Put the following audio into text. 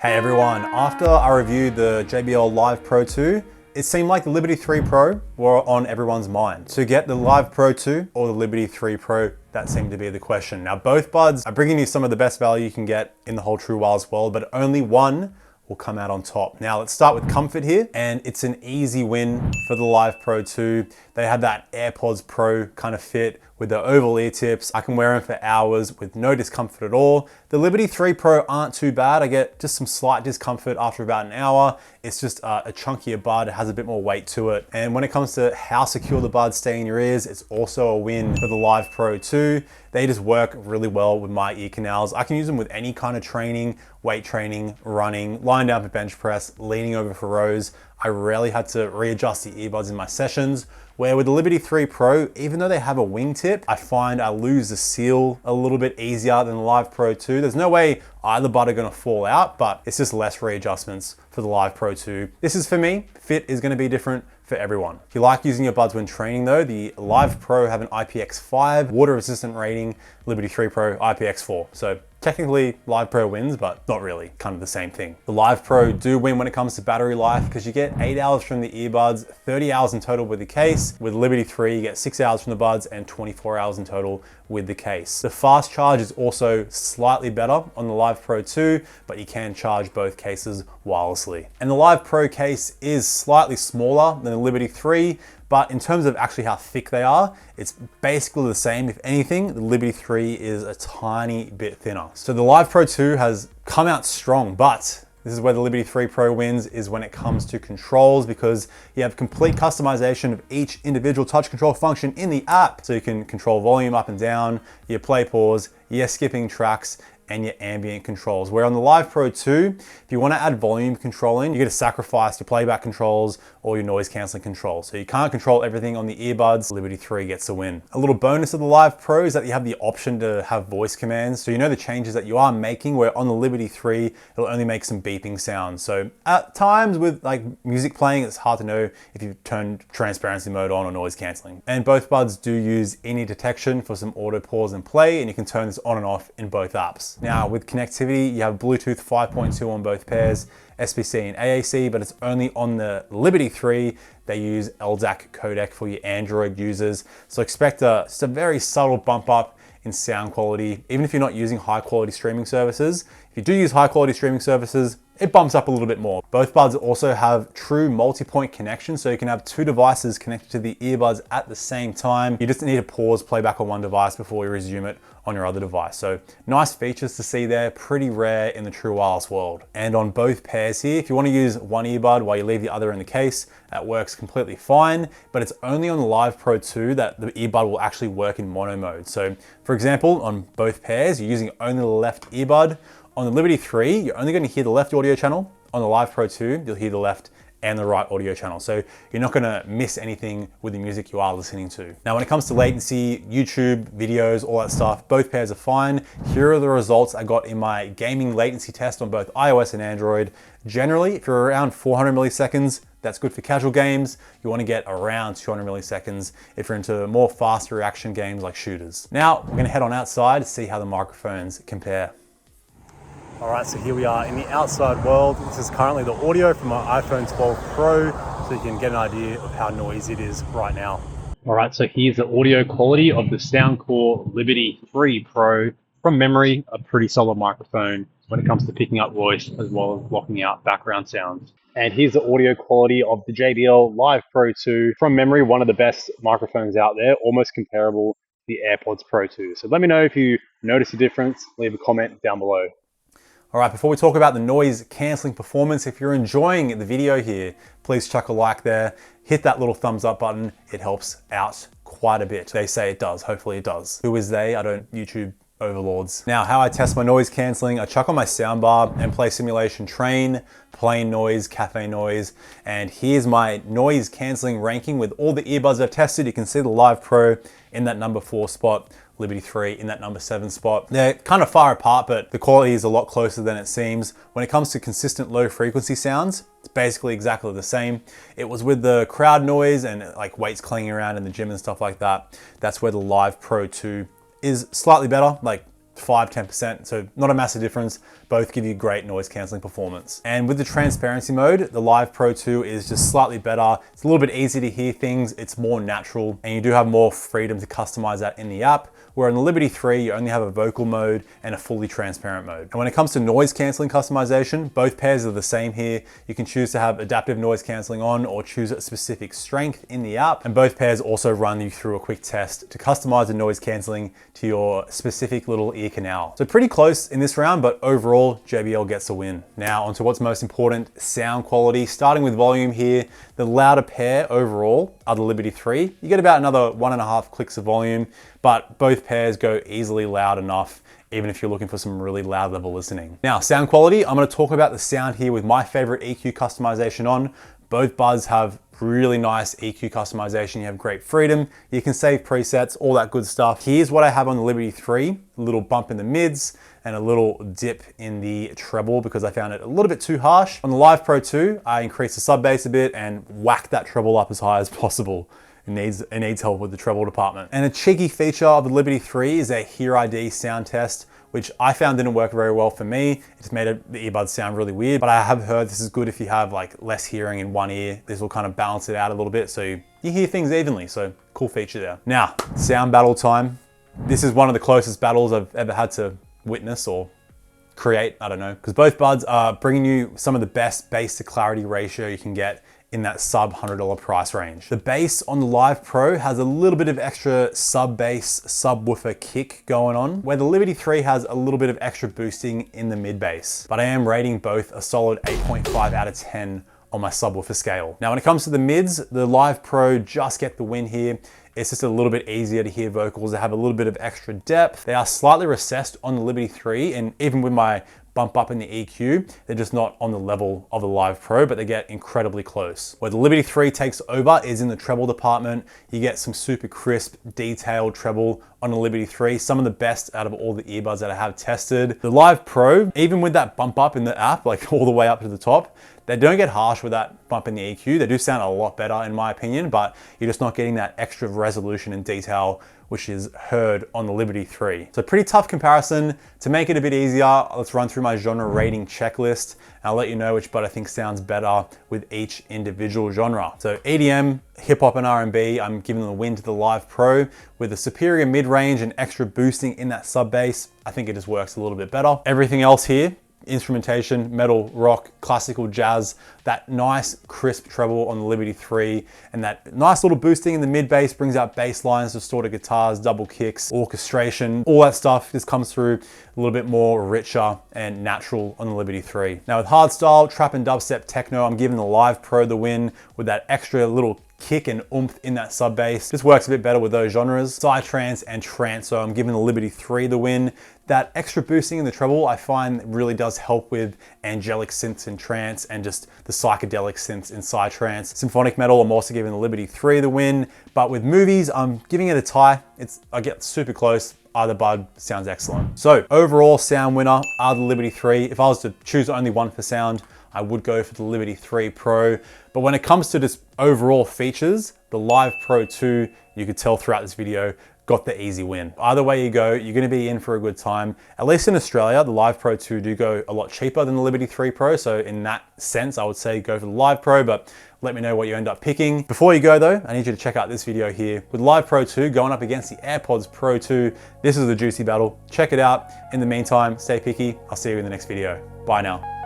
Hey everyone, after I reviewed the JBL Live Pro 2, it seemed like the Liberty 3 Pro were on everyone's mind. To get the Live Pro 2 or the Liberty 3 Pro, that seemed to be the question. Now both buds are bringing you some of the best value you can get in the whole true wireless world, but only one will come out on top. Now let's start with comfort here, and it's an easy win for the Live Pro 2. They have that AirPods Pro kind of fit with the oval ear tips. I can wear them for hours with no discomfort at all. The Liberty 3 Pro aren't too bad. I get just some slight discomfort after about an hour. It's just a chunkier bud. It has a bit more weight to it. And when it comes to how secure the buds stay in your ears, it's also a win for the Live Pro 2. They just work really well with my ear canals. I can use them with any kind of training, weight training, running, lying down for bench press, leaning over for rows. I rarely had to readjust the earbuds in my sessions, where with the Liberty 3 Pro, even though they have a wingtip, I find I lose the seal a little bit easier than the Live Pro 2. There's no way either bud are gonna fall out, but it's just less readjustments for the Live Pro 2. This is for me. Fit is gonna be different for everyone. If you like using your buds when training though, the Live Pro have an IPX5 water resistant rating, Liberty 3 Pro IPX4. So technically Live Pro wins, but not really, kind of the same thing. The Live Pro do win when it comes to battery life because you get 8 hours from the earbuds, 30 hours in total with the case. With Liberty 3, you get 6 hours from the buds and 24 hours in total with the case. The fast charge is also slightly better on the Live Pro 2, but you can charge both cases wirelessly. And the Live Pro case is slightly smaller than the Liberty 3, but in terms of actually how thick they are, it's basically the same. If anything, the Liberty 3 is a tiny bit thinner. So the Live Pro 2 has come out strong, but this is where the Liberty 3 Pro wins, is when it comes to controls, because you have complete customization of each individual touch control function in the app. So you can control volume up and down, your play pause, your skipping tracks, and your ambient controls. Where on the Live Pro 2, if you want to add volume controlling, you got to sacrifice your playback controls or your noise cancelling controls. So you can't control everything on the earbuds. Liberty 3 gets the win. A little bonus of the Live Pro is that you have the option to have voice commands. So you know the changes that you are making, where on the Liberty 3, it'll only make some beeping sounds. So at times with like music playing, it's hard to know if you've turned transparency mode on or noise cancelling. And both buds do use in-ear detection for some auto pause and play, and you can turn this on and off in both apps. Now with connectivity, you have Bluetooth 5.2 on both pairs, SBC and AAC, but it's only on the Liberty 3. They use LDAC codec for your Android users. So expect just a very subtle bump up in sound quality, even if you're not using high quality streaming services. If you do use high quality streaming services, it bumps up a little bit more. Both buds also have true multi-point connection, so you can have two devices connected to the earbuds at the same time. You just need to pause playback on one device before you resume it on your other device. So nice features to see there, pretty rare in the true wireless world. And on both pairs here, if you want to use one earbud while you leave the other in the case, that works completely fine, but it's only on the Live Pro 2 that the earbud will actually work in mono mode. So for example, on both pairs, you're using only the left earbud. On the Liberty 3, you're only going to hear the left audio channel. On the Live Pro 2, you'll hear the left and the right audio channel. So you're not gonna miss anything with the music you are listening to. Now, when it comes to latency, YouTube, videos, all that stuff, both pairs are fine. Here are the results I got in my gaming latency test on both iOS and Android. Generally, if you're around 400 milliseconds, that's good for casual games. You wanna get around 200 milliseconds if you're into more fast reaction games like shooters. Now, we're gonna head on outside to see how the microphones compare. All right, so here we are in the outside world. This is currently the audio from my iPhone 12 Pro, so you can get an idea of how noisy it is right now. All right, so here's the audio quality of the Soundcore Liberty 3 Pro. From memory, a pretty solid microphone when it comes to picking up voice as well as blocking out background sounds. And here's the audio quality of the JBL Live Pro 2. From memory, one of the best microphones out there, almost comparable to the AirPods Pro 2. So let me know if you notice a difference, leave a comment down below. All right, before we talk about the noise cancelling performance, if you're enjoying the video here, please chuck a like there, hit that little thumbs up button. It helps out quite a bit. They say it does, hopefully it does. Who is they? I don't YouTube overlords. Now, how I test my noise cancelling, I chuck on my soundbar and play simulation train, plain noise, cafe noise, and here's my noise cancelling ranking with all the earbuds I've tested. You can see the Live Pro in that number 4 spot, Liberty 3 in that number 7 spot. They're kind of far apart, but the quality is a lot closer than it seems. When it comes to consistent low frequency sounds, it's basically exactly the same. It was with the crowd noise and like weights clanging around in the gym and stuff like that. That's where the Live Pro 2 is slightly better, like 5–10%, so not a massive difference. Both give you great noise cancelling performance. And with the transparency mode, the Live Pro 2 is just slightly better. It's a little bit easier to hear things, it's more natural, and you do have more freedom to customize that in the app. Where in the Liberty 3, you only have a vocal mode and a fully transparent mode. And when it comes to noise cancelling customization, both pairs are the same here. You can choose to have adaptive noise cancelling on or choose a specific strength in the app. And both pairs also run you through a quick test to customize the noise cancelling to your specific little ear canal. So pretty close in this round, but overall, JBL gets a win. Now onto what's most important, sound quality. Starting with volume here, the louder pair overall are the Liberty 3. You get about another 1.5 clicks of volume, but both pairs go easily loud enough, even if you're looking for some really loud level listening. Now, sound quality, I'm gonna talk about the sound here with my favorite EQ customization on. Both buds have really nice EQ customization. You have great freedom. You can save presets, all that good stuff. Here's what I have on the Liberty 3, a little bump in the mids and a little dip in the treble because I found it a little bit too harsh. On the Live Pro 2, I increased the sub bass a bit and whacked that treble up as high as possible. It needs help with the treble department. And a cheeky feature of the Liberty 3 is a Hear ID sound test, which I found didn't work very well for me. It just made the earbuds sound really weird, but I have heard this is good if you have like less hearing in one ear. This will kind of balance it out a little bit so you hear things evenly, so cool feature there. Now, sound battle time. This is one of the closest battles I've ever had to witness or create, I don't know, because both buds are bringing you some of the best bass to clarity ratio you can get in that sub $100 price range. The bass on the Live Pro has a little bit of extra sub bass, subwoofer kick going on, where the Liberty 3 has a little bit of extra boosting in the mid bass. But I am rating both a solid 8.5 out of 10 on my subwoofer scale. Now, when it comes to the mids, the Live Pro just get the win here. It's just a little bit easier to hear vocals. They have a little bit of extra depth. They are slightly recessed on the Liberty 3, and even with my bump up in the EQ, they're just not on the level of the Live Pro, but they get incredibly close. Where the Liberty 3 takes over is in the treble department. You get some super crisp, detailed treble on the Liberty 3, some of the best out of all the earbuds that I have tested. The Live Pro, even with that bump up in the app, like all the way up to the top, they don't get harsh with that bump in the EQ. They do sound a lot better in my opinion, but you're just not getting that extra resolution and detail which is heard on the Liberty 3. So pretty tough comparison. To make it a bit easier, let's run through my genre rating checklist. And I'll let you know which bud I think sounds better with each individual genre. So EDM, hip hop and R&B, I'm giving the win to the Live Pro with a superior mid-range and extra boosting in that sub bass. I think it just works a little bit better. Everything else here, instrumentation, metal, rock, classical, jazz, that nice crisp treble on the Liberty 3, and that nice little boosting in the mid bass brings out bass lines, distorted guitars, double kicks, orchestration, all that stuff just comes through a little bit more richer and natural on the Liberty 3. Now with hardstyle, trap and dubstep techno, I'm giving the Live Pro the win with that extra little kick and oomph in that sub bass. This works a bit better with those genres. Psytrance and trance, so I'm giving the Liberty 3 the win. That extra boosting in the treble I find really does help with angelic synths in trance and just the psychedelic synths in psytrance. Symphonic metal, I'm also giving the Liberty 3 the win, but with movies, I'm giving it a tie. I get super close. Either bud sounds excellent. So overall sound winner are the Liberty 3. If I was to choose only one for sound, I would go for the Liberty 3 Pro. But when it comes to just overall features, the Live Pro 2, you could tell throughout this video, got the easy win. Either way you go, you're gonna be in for a good time. At least in Australia, the Live Pro 2 do go a lot cheaper than the Liberty 3 Pro. So in that sense, I would say go for the Live Pro, but let me know what you end up picking. Before you go though, I need you to check out this video here. With Live Pro 2 going up against the AirPods Pro 2, this is the juicy battle. Check it out. In the meantime, stay picky. I'll see you in the next video. Bye now.